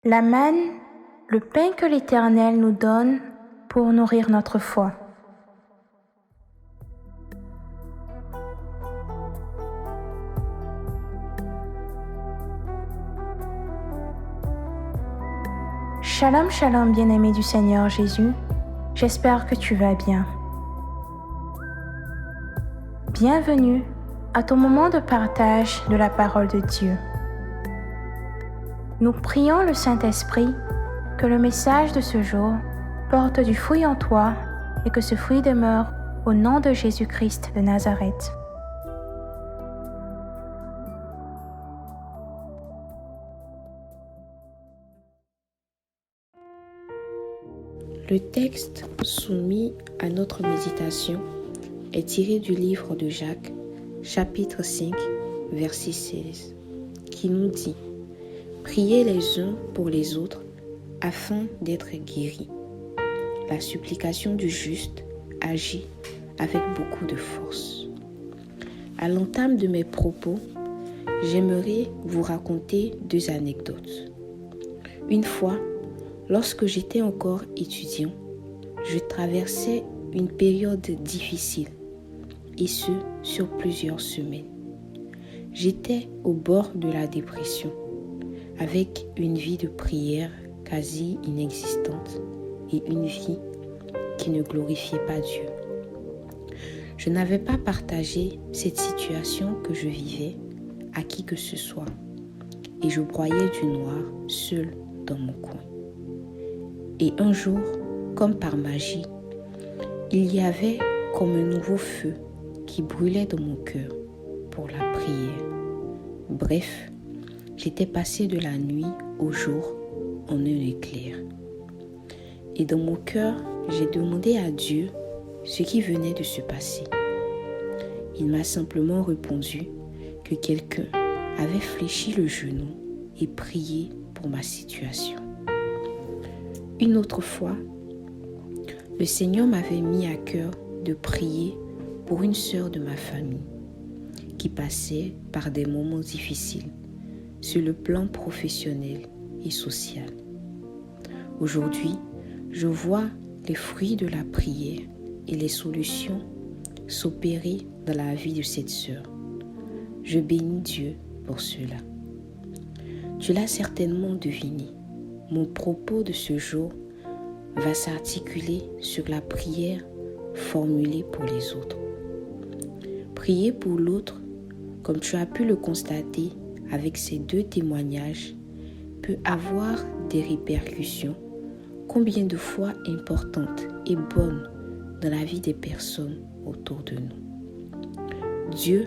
La manne, le pain que l'Éternel nous donne pour nourrir notre foi. Shalom, shalom, bien-aimé du Seigneur Jésus. J'espère que tu vas bien. Bienvenue à ton moment de partage de la parole de Dieu. Nous prions le Saint-Esprit que le message de ce jour porte du fruit en toi et que ce fruit demeure au nom de Jésus-Christ de Nazareth. Le texte soumis à notre méditation est tiré du livre de Jacques, chapitre 5, verset 16, qui nous dit « Priez les uns pour les autres afin d'être guéris. La supplication du juste agit avec beaucoup de force. » À l'entame de mes propos, j'aimerais vous raconter 2 anecdotes. Une fois, lorsque j'étais encore étudiant, je traversais une période difficile, et ce, sur plusieurs semaines. J'étais au bord de la dépression, avec une vie de prière quasi inexistante et une vie qui ne glorifiait pas Dieu. Je n'avais pas partagé cette situation que je vivais à qui que ce soit, et je broyais du noir seul dans mon coin. Et un jour, comme par magie, il y avait comme un nouveau feu qui brûlait dans mon cœur pour la prière. Bref, j'étais passé de la nuit au jour en un éclair. Et dans mon cœur, j'ai demandé à Dieu ce qui venait de se passer. Il m'a simplement répondu que quelqu'un avait fléchi le genou et prié pour ma situation. Une autre fois, le Seigneur m'avait mis à cœur de prier pour une sœur de ma famille qui passait par des moments difficiles sur le plan professionnel et social. Aujourd'hui, je vois les fruits de la prière et les solutions s'opérer dans la vie de cette sœur. Je bénis Dieu pour cela. Tu l'as certainement deviné. Mon propos de ce jour va s'articuler sur la prière formulée pour les autres. Prier pour l'autre, comme tu as pu le constater avec ces 2 témoignages, peut avoir des répercussions combien de fois importantes et bonnes dans la vie des personnes autour de nous. Dieu,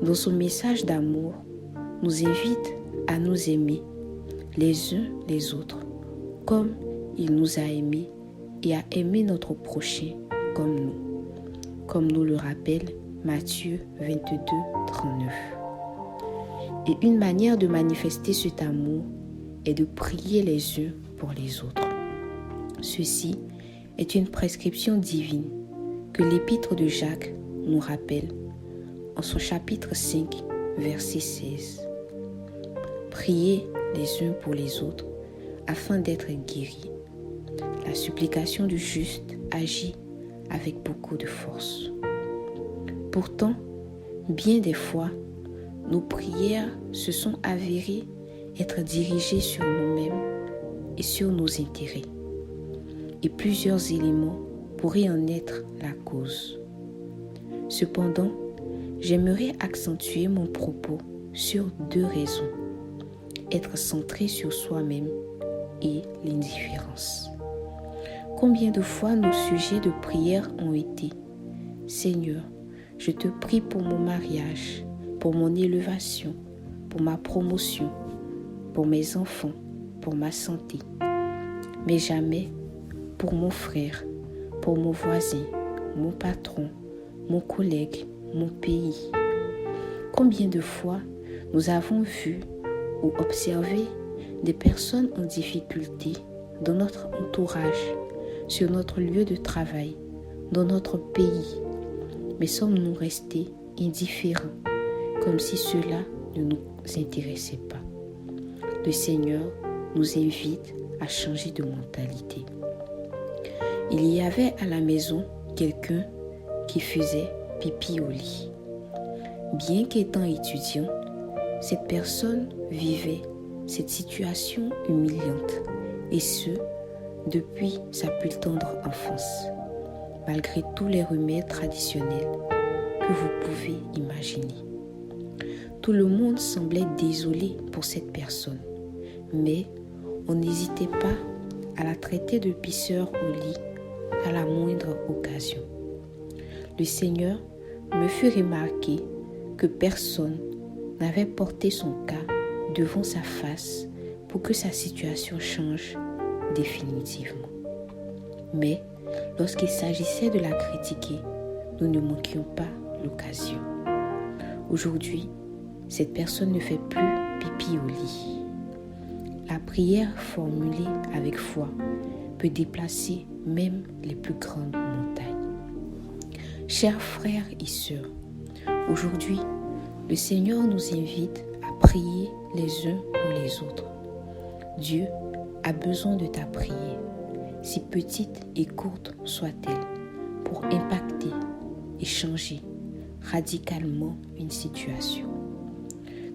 dans son message d'amour, nous invite à nous aimer les uns les autres comme il nous a aimés et à aimer notre prochain comme nous le rappelle Matthieu 22, 39. Et une manière de manifester cet amour est de prier les uns pour les autres. Ceci est une prescription divine que l'épître de Jacques nous rappelle en son chapitre 5, verset 16. Priez les uns pour les autres afin d'être guéris. La supplication du juste agit avec beaucoup de force. Pourtant, bien des fois, nos prières se sont avérées être dirigées sur nous-mêmes et sur nos intérêts. Et plusieurs éléments pourraient en être la cause. Cependant, j'aimerais accentuer mon propos sur 2 raisons. Être centré sur soi-même et l'indifférence. Combien de fois nos sujets de prière ont été « Seigneur, je te prie pour mon mariage, pour mon élévation, pour ma promotion, pour mes enfants, pour ma santé. » Mais jamais pour mon frère, pour mon voisin, mon patron, mon collègue, mon pays. Combien de fois nous avons vu ou observé des personnes en difficulté dans notre entourage, sur notre lieu de travail, dans notre pays, mais sommes-nous restés indifférents, comme si cela ne nous intéressait pas. Le Seigneur nous invite à changer de mentalité. Il y avait à la maison quelqu'un qui faisait pipi au lit. Bien qu'étant étudiant, cette personne vivait cette situation humiliante, et ce, depuis sa plus tendre enfance, malgré tous les remèdes traditionnels que vous pouvez imaginer. Tout le monde semblait désolé pour cette personne, mais on n'hésitait pas à la traiter de pisseur au lit à la moindre occasion. Le Seigneur me fit remarquer que personne n'avait porté son cas devant sa face pour que sa situation change définitivement. Mais lorsqu'il s'agissait de la critiquer, nous ne manquions pas l'occasion. Aujourd'hui, cette personne ne fait plus pipi au lit. La prière formulée avec foi peut déplacer même les plus grandes montagnes. Chers frères et sœurs, aujourd'hui, le Seigneur nous invite à prier les uns pour les autres. Dieu a besoin de ta prière, si petite et courte soit-elle, pour impacter et changer radicalement une situation.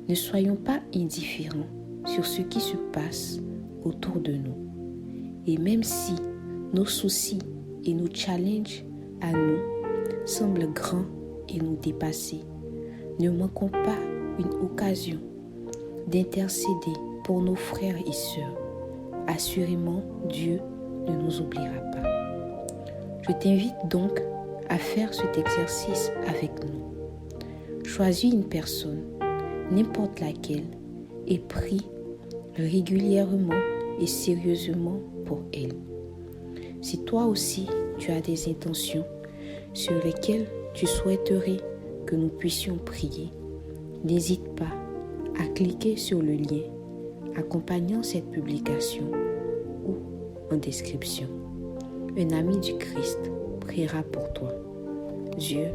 Ne soyons pas indifférents sur ce qui se passe autour de nous. Et même si nos soucis et nos challenges à nous semblent grands et nous dépasser, ne manquons pas une occasion d'intercéder pour nos frères et sœurs. Assurément, Dieu ne nous oubliera pas. Je t'invite donc à faire cet exercice avec nous. Choisis une personne, n'importe laquelle, et prie régulièrement et sérieusement pour elle. Si toi aussi tu as des intentions sur lesquelles tu souhaiterais que nous puissions prier, n'hésite pas à cliquer sur le lien accompagnant cette publication ou en description. Un ami du Christ priera pour toi. Dieu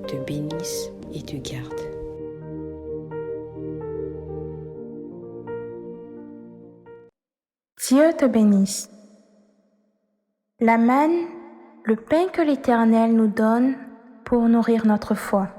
te bénisse et te garde. Dieu te bénisse. La manne, le pain que l'Éternel nous donne pour nourrir notre foi.